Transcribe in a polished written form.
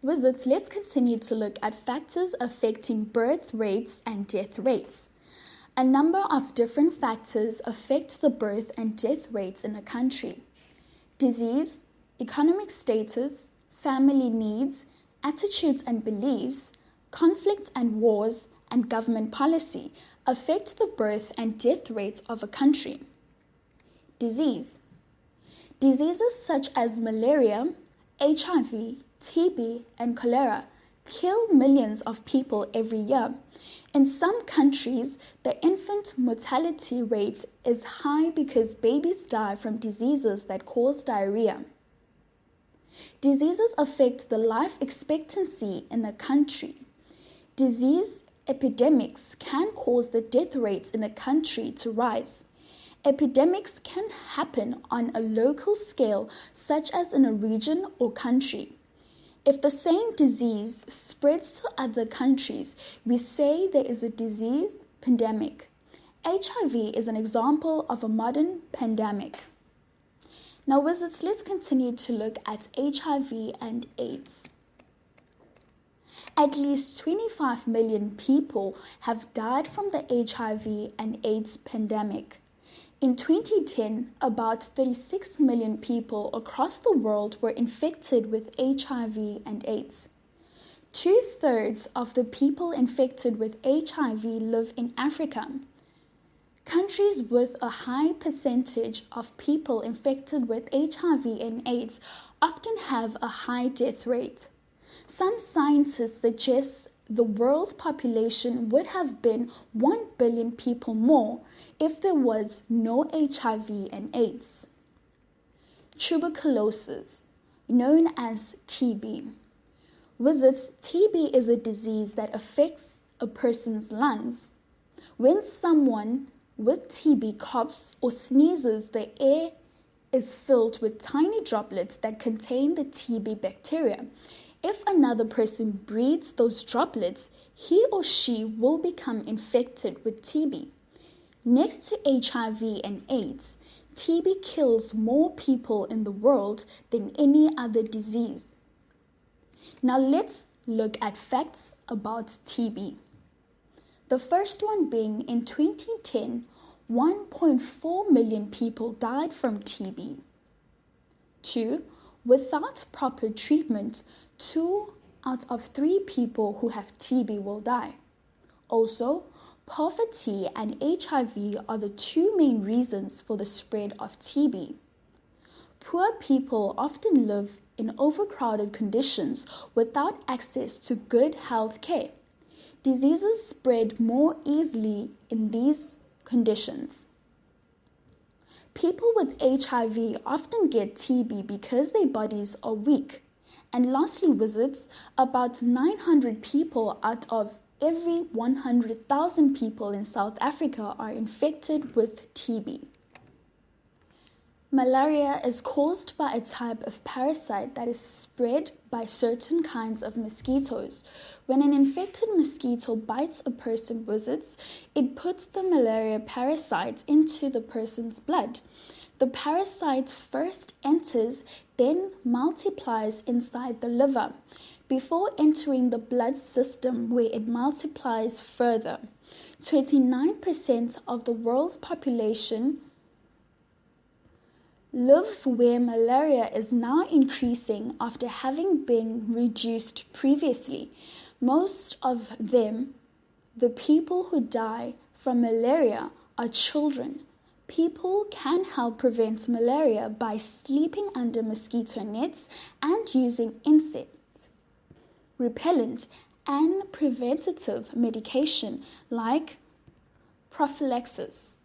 Wizards, let's continue to look at factors affecting birth rates and death rates. A number of different factors affect the birth and death rates in a country. Disease, economic status, family needs, attitudes and beliefs, conflict and wars, and government policy affect the birth and death rates of a country. Disease. Diseases such as malaria, HIV, TB, and cholera kill millions of people every year. In some countries, the infant mortality rate is high because babies die from diseases that cause diarrhea. Diseases affect the life expectancy in a country. Disease epidemics can cause the death rates in a country to rise. Epidemics can happen on a local scale, such as in a region or country. If the same disease spreads to other countries, we say there is a disease pandemic. HIV is an example of a modern pandemic. Now, Wizards, let's continue to look at HIV and AIDS. At least 25 million people have died from the HIV and AIDS pandemic. In 2010, about 36 million people across the world were infected with HIV and AIDS. 2/3 of the people infected with HIV live in Africa. Countries with a high percentage of people infected with HIV and AIDS often have a high death rate. Some scientists suggest the world's population would have been 1 billion people more if there was no HIV and AIDS. Tuberculosis, known as TB. Wizards, TB is a disease that affects a person's lungs. When someone with TB coughs or sneezes, the air is filled with tiny droplets that contain the TB bacteria. If another person breathes those droplets, he or she will become infected with TB. Next to HIV and AIDS, TB kills more people in the world than any other disease. Now let's look at facts about TB. The first one being in 2010, 1.4 million people died from TB. 2. Without proper treatment, 2 out of 3 people who have TB will die. Also, poverty and HIV are the 2 main reasons for the spread of TB. Poor people often live in overcrowded conditions without access to good health care. Diseases spread more easily in these conditions. People with HIV often get TB because their bodies are weak. And lastly, Wizards, about 900 people out of every 100,000 people in South Africa are infected with TB. Malaria is caused by a type of parasite that is spread by certain kinds of mosquitoes. When an infected mosquito bites a person, Wizards, it puts the malaria parasite into the person's blood. The parasite first enters, then multiplies inside the liver, before entering the blood system where it multiplies further. 29% of the world's population live where malaria is now increasing after having been reduced previously. Most of them, the people who die from malaria, are children. People can help prevent malaria by sleeping under mosquito nets and using insect repellent and preventative medication like prophylaxis.